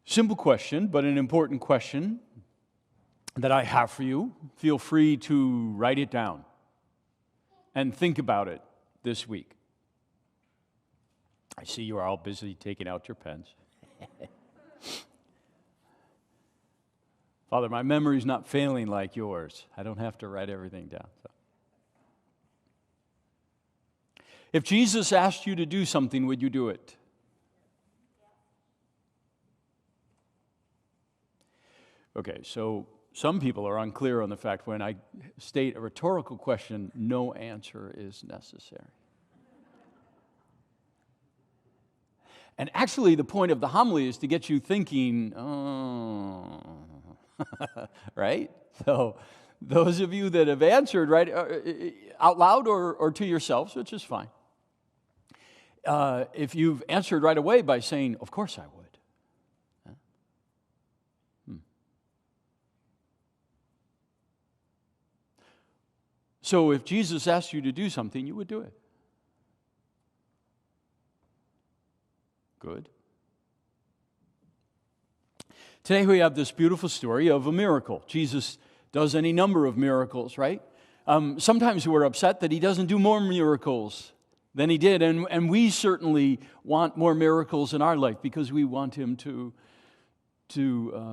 Simple question, but an important question that I have for you. Feel free to write it down and think about it this week. I see you are all busy taking out your pens. Father, my memory's not failing like yours. I don't have to write everything down. So. If Jesus asked you to do something, would you do it? Okay, so some people are unclear on the fact when I state a rhetorical question, no answer is necessary. And actually, the point of the homily is to get you thinking, right? So those of you that have answered right out loud or to yourselves, which is fine. If you've answered right away by saying, of course I would. So if Jesus asked you to do something, you would do it. Good. Today we have this beautiful story of a miracle. Jesus does any number of miracles, right? Sometimes we're upset that he doesn't do more miracles than he did, and we certainly want more miracles in our life because we want him to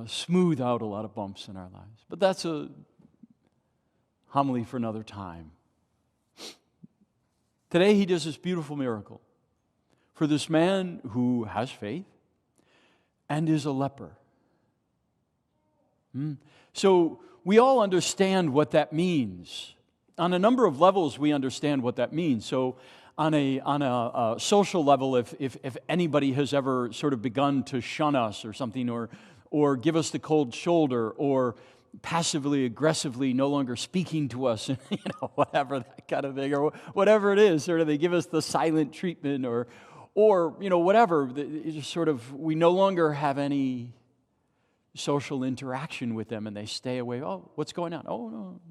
smooth out a lot of bumps in our lives. But that's a homily for another time. Today he does this beautiful miracle for this man who has faith and is a leper. So we all understand what that means. On a number of levels, we understand what that means. So on a social level, if anybody has ever sort of begun to shun us or something, or give us the cold shoulder, or passively, aggressively no longer speaking to us, whatever that kind of thing, or whatever it is, sort of they give us the silent treatment, or whatever, it's just sort of we no longer have any social interaction with them, and they stay away. Oh, what's going on? Oh, no.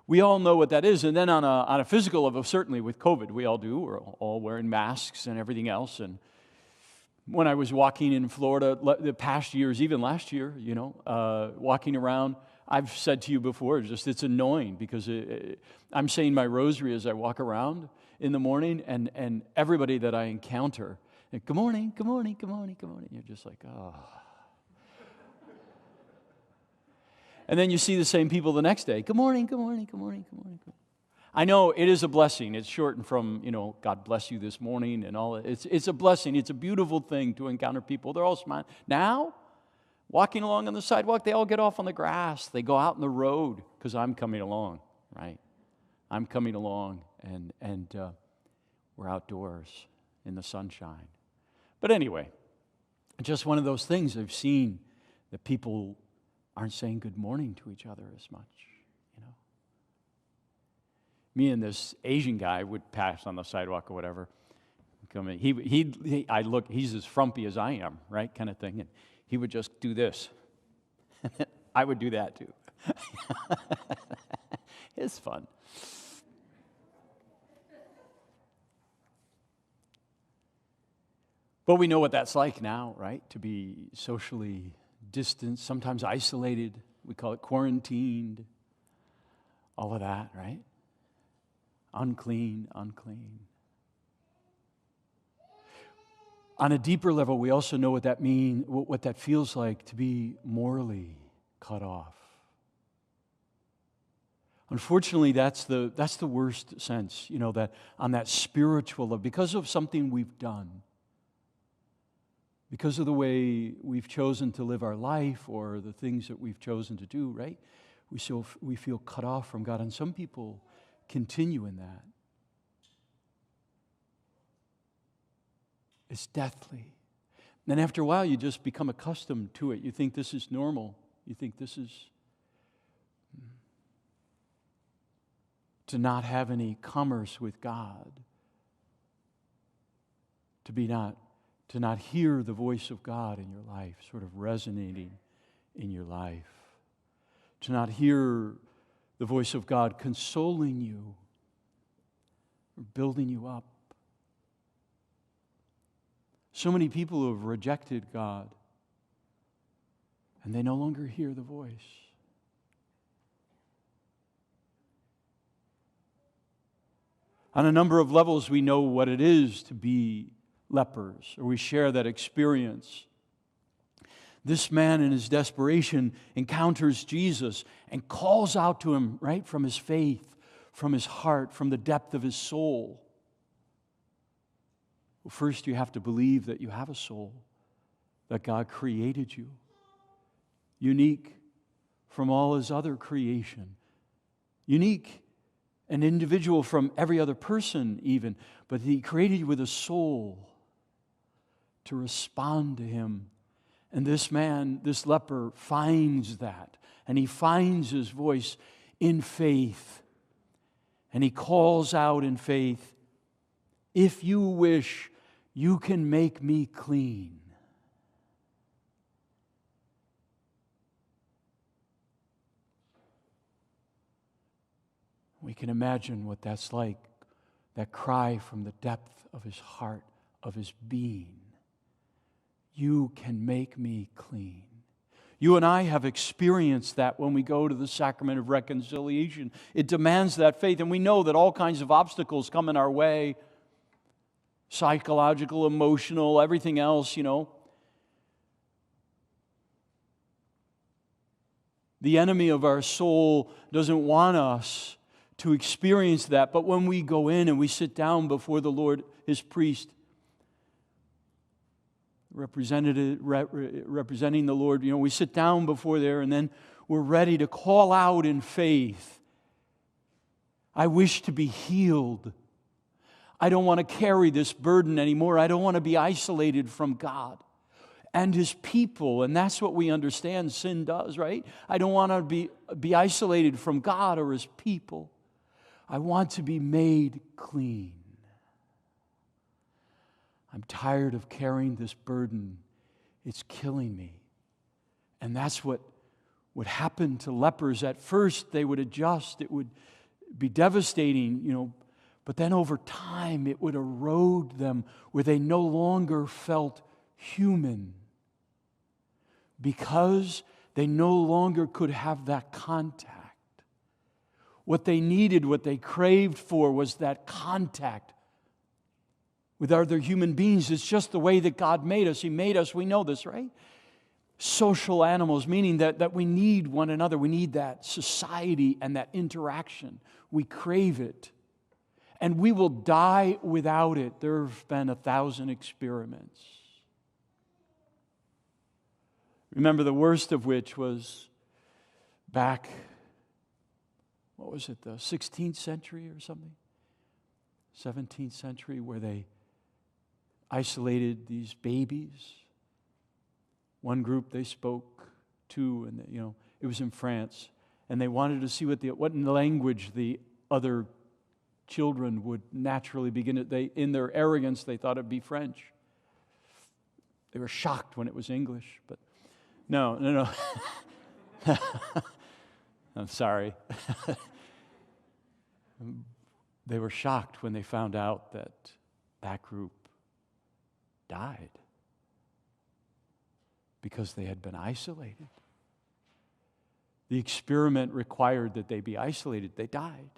We all know what that is. And then on a physical level, certainly with COVID, we all do. We're all wearing masks and everything else. And when I was walking in Florida the past years, even last year, walking around, I've said to you before, it's annoying because I'm saying my rosary as I walk around in the morning, and everybody that I encounter, good morning, good morning, good morning, good morning. You're just like, oh. And then you see the same people the next day. Good morning, good morning, good morning, good morning. Good morning. I know it is a blessing. It's shortened from, God bless you this morning and all. It's a blessing. It's a beautiful thing to encounter people. They're all smiling. Now, walking along on the sidewalk, they all get off on the grass. They go out in the road because I'm coming along, right? I'm coming along, and we're outdoors in the sunshine. But anyway, just one of those things I've seen that people aren't saying good morning to each other as much, Me and this Asian guy would pass on the sidewalk or whatever. Come in. He's as frumpy as I am, right, kind of thing. And he would just do this. I would do that too. It's fun. But we know what that's like now, right? To be socially distant, sometimes isolated. We call it quarantined. All of that, right? Unclean. On a deeper level, we also know what that means, what that feels like to be morally cut off. Unfortunately, that's the worst sense, that on that spiritual level, because of something we've done, because of the way we've chosen to live our life or the things that we've chosen to do, right? We feel cut off from God, and some people continue in that. It's deathly. And after a while, you just become accustomed to it. You think this is normal. You think this is to not have any commerce with God, to not hear the voice of God in your life, sort of resonating in your life, to not hear the voice of God consoling you or building you up. So many people who have rejected God and they no longer hear the voice. On a number of levels, we know what it is to be lepers, or we share that experience. This man in his desperation encounters Jesus and calls out to him, right, from his faith, from his heart, from the depth of his soul. Well, first you have to believe that you have a soul, that God created you, unique from all His other creation, unique and individual from every other person even, but He created you with a soul to respond to Him. And this man, this leper, finds that, and he finds his voice in faith, and he calls out in faith, "If you wish, you can make me clean." We can imagine what that's like, that cry from the depth of his heart, of his being. You can make me clean. You and I have experienced that when we go to the sacrament of reconciliation. It demands that faith, and we know that all kinds of obstacles come in our way, psychological, emotional, everything else, The enemy of our soul doesn't want us to experience that, but when we go in and we sit down before the Lord, His priest, representing the Lord, we sit down before there, and then we're ready to call out in faith, "I wish to be healed. I don't want to carry this burden anymore. I don't want to be isolated from God and His people." And that's what we understand sin does, right? I don't want to be isolated from God or His people. I want to be made clean. I'm tired of carrying this burden. It's killing me. And that's what would happen to lepers. At first, they would adjust. It would be devastating, but then over time, it would erode them where they no longer felt human because they no longer could have that contact. What they needed, what they craved for was that contact with other human beings. It's just the way that God made us. He made us, we know this, right? Social animals, meaning that we need one another. We need that society and that interaction. We crave it. And we will die without it. There have been 1,000 experiments. Remember, the worst of which was back, the 16th century or something? 17th century, where they isolated these babies. One group they spoke to, and it was in France, and they wanted to see what language the other children would naturally begin. In their arrogance, they thought it'd be French. They were shocked when it was English, but no. I'm sorry. They were shocked when they found out that group died because they had been isolated. The experiment required that they be isolated. They died.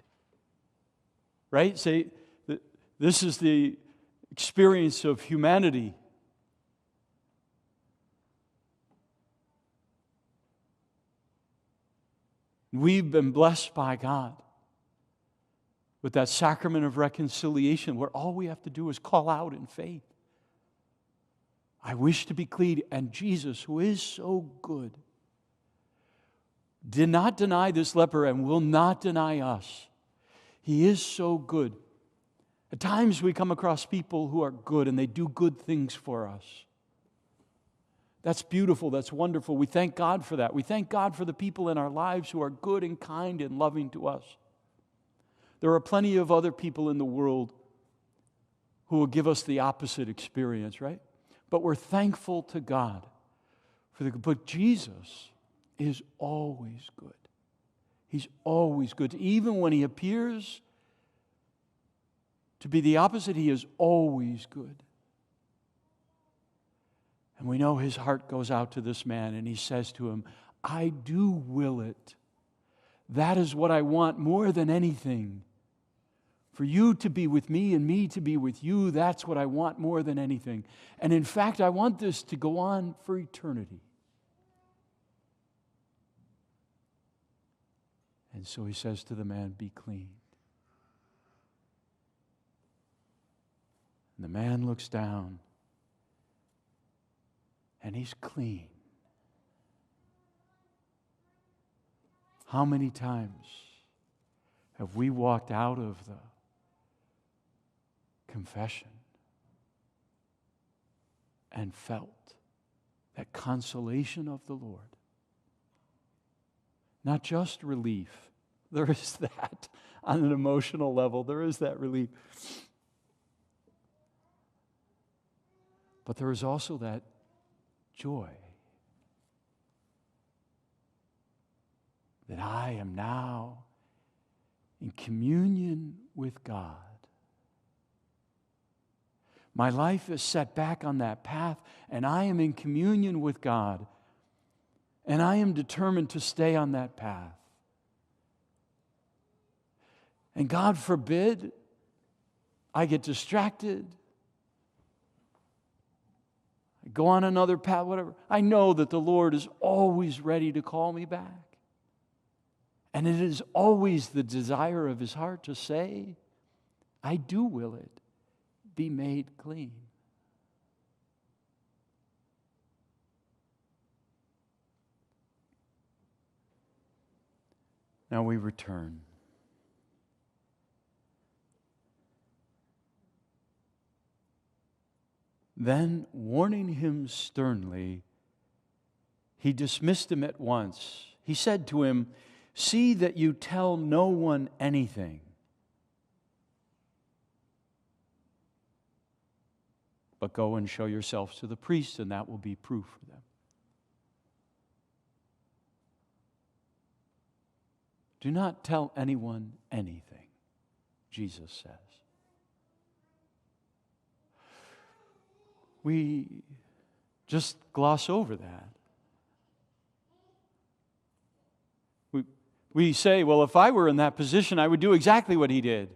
Right? Say, this is the experience of humanity. We've been blessed by God with that sacrament of reconciliation where all we have to do is call out in faith. I wish to be clean. And Jesus, who is so good, did not deny this leper and will not deny us. He is so good. At times we come across people who are good and they do good things for us. That's beautiful. That's wonderful. We thank God for that. We thank God for the people in our lives who are good and kind and loving to us. There are plenty of other people in the world who will give us the opposite experience, right? But we're thankful to God for but Jesus is always good. He's always good. Even when He appears to be the opposite, He is always good. And we know his heart goes out to this man, and he says to him, I do will it. That is what I want more than anything. For you to be with me and me to be with you, that's what I want more than anything. And in fact, I want this to go on for eternity. And so he says to the man, be clean. And the man looks down, and he's clean. How many times have we walked out of the confession and felt that consolation of the Lord? Not just relief. There is that on an emotional level. There is that relief. But there is also that joy that I am now in communion with God. My life is set back on that path, and I am in communion with God, and I am determined to stay on that path. And God forbid I get distracted, I go on another path, whatever. I know that the Lord is always ready to call me back. And it is always the desire of his heart to say, I do will it. Be made clean. Now we return. Then, warning him sternly, he dismissed him at once. He said to him, see that you tell no one anything. But go and show yourselves to the priest, and that will be proof for them. Do not tell anyone anything, Jesus says. We just gloss over that. We say, well, if I were in that position, I would do exactly what he did.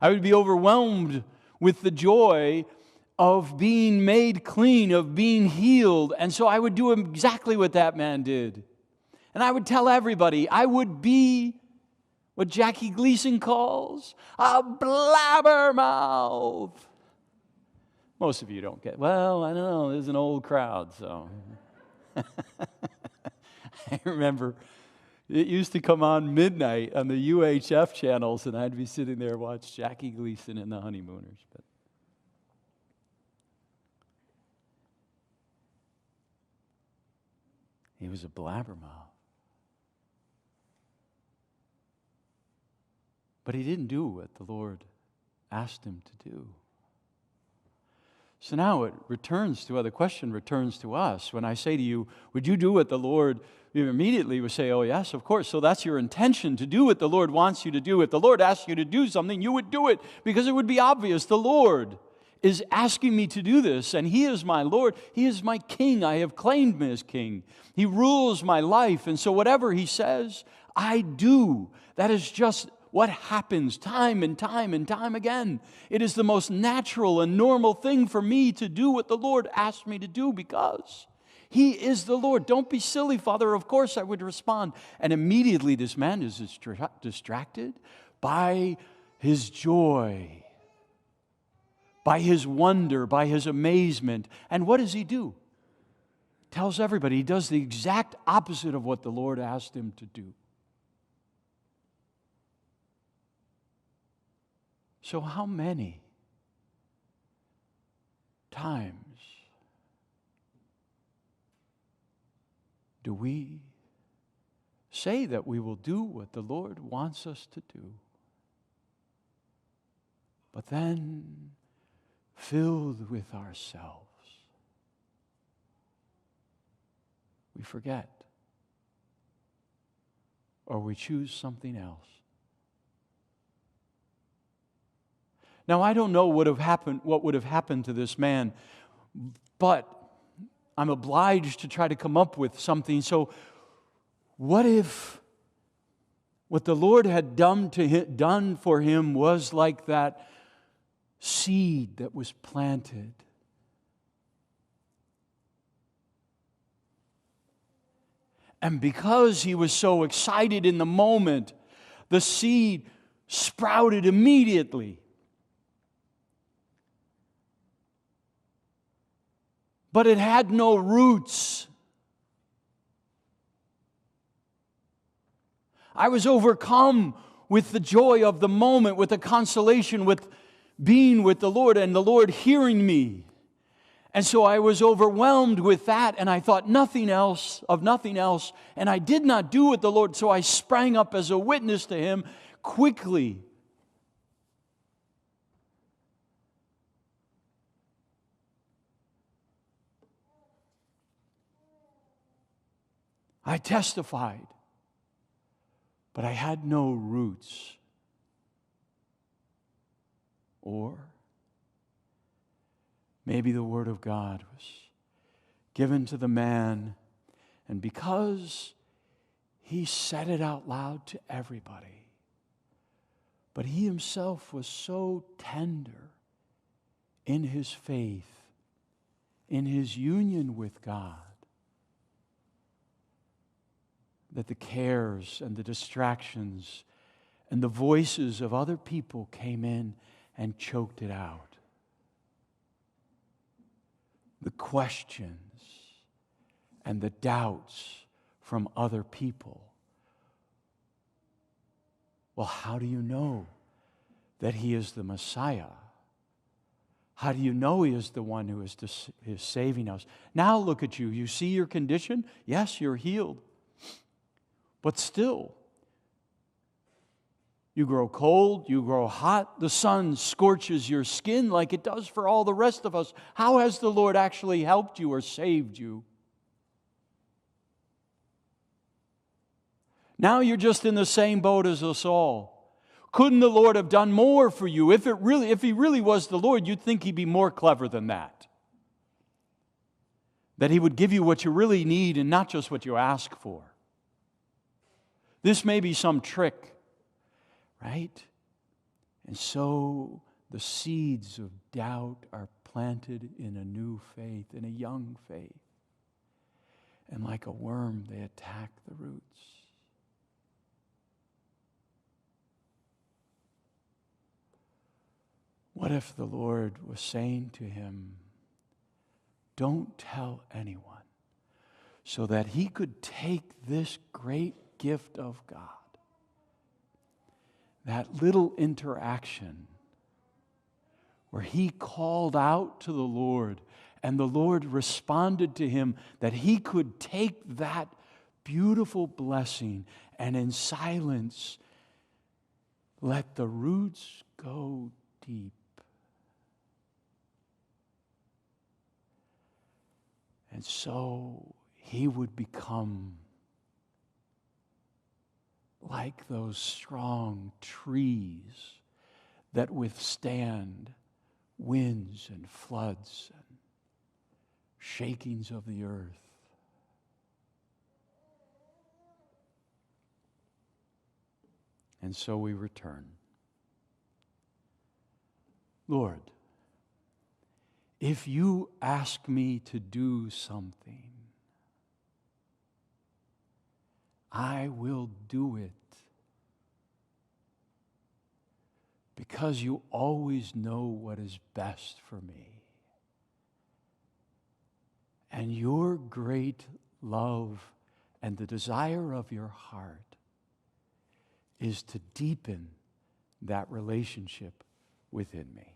I would be overwhelmed with the joy of being made clean, of being healed. And so I would do exactly what that man did. And I would tell everybody, I would be what Jackie Gleason calls a blabbermouth. Most of you don't get, well, I don't know, there's an old crowd, so. I remember it used to come on midnight on the UHF channels, and I'd be sitting there watch Jackie Gleason and the Honeymooners. But he was a blabbermouth. But he didn't do what the Lord asked him to do. So now the question returns to us. When I say to you, would you do what the Lord, you immediately would say, oh yes, of course. So that's your intention, to do what the Lord wants you to do. If the Lord asks you to do something, you would do it because it would be obvious. The Lord is asking me to do this, and He is my Lord. He is my King. I have claimed Him as King. He rules my life, and so whatever He says, I do. That is just what happens time and time and time again. It is the most natural and normal thing for me to do what the Lord asked me to do because He is the Lord. Don't be silly, Father. Of course I would respond. And immediately this man is distracted by his joy, by his wonder, by his amazement. And what does he do? Tells everybody. He does the exact opposite of what the Lord asked him to do. So how many times do we say that we will do what the Lord wants us to do, but then filled with ourselves, we forget, or we choose something else? Now, I don't know what would have happened to this man, but I'm obliged to try to come up with something. So what if what the Lord had done for him was like that seed that was planted? And because he was so excited in the moment, the seed sprouted immediately. But it had no roots. I was overcome with the joy of the moment, with the consolation, with being with the Lord and the Lord hearing me. And so I was overwhelmed with that, and I thought nothing else, and I did not do what the Lord, so I sprang up as a witness to Him quickly. I testified, but I had no roots. Or maybe the Word of God was given to the man, and because he said it out loud to everybody, but he himself was so tender in his faith, in his union with God, that the cares and the distractions and the voices of other people came in and choked it out. The questions and the doubts from other people. Well, how do you know that He is the Messiah? How do you know He is the one who is saving us? Now look at you. You see your condition? Yes, you're healed. But still, you grow cold, you grow hot, the sun scorches your skin like it does for all the rest of us. How has the Lord actually helped you or saved you? Now you're just in the same boat as us all. Couldn't the Lord have done more for you? If He really was the Lord, you'd think He'd be more clever than that. That He would give you what you really need and not just what you ask for. This may be some trick, right? And so the seeds of doubt are planted in a new faith, in a young faith. And like a worm, they attack the roots. What if the Lord was saying to him, don't tell anyone, so that he could take this great gift of God, that little interaction where he called out to the Lord and the Lord responded to him, that he could take that beautiful blessing and in silence let the roots go deep. And so he would become like those strong trees that withstand winds and floods and shakings of the earth. And so we return. Lord, if you ask me to do something, I will do it, because you always know what is best for me. And your great love and the desire of your heart is to deepen that relationship within me.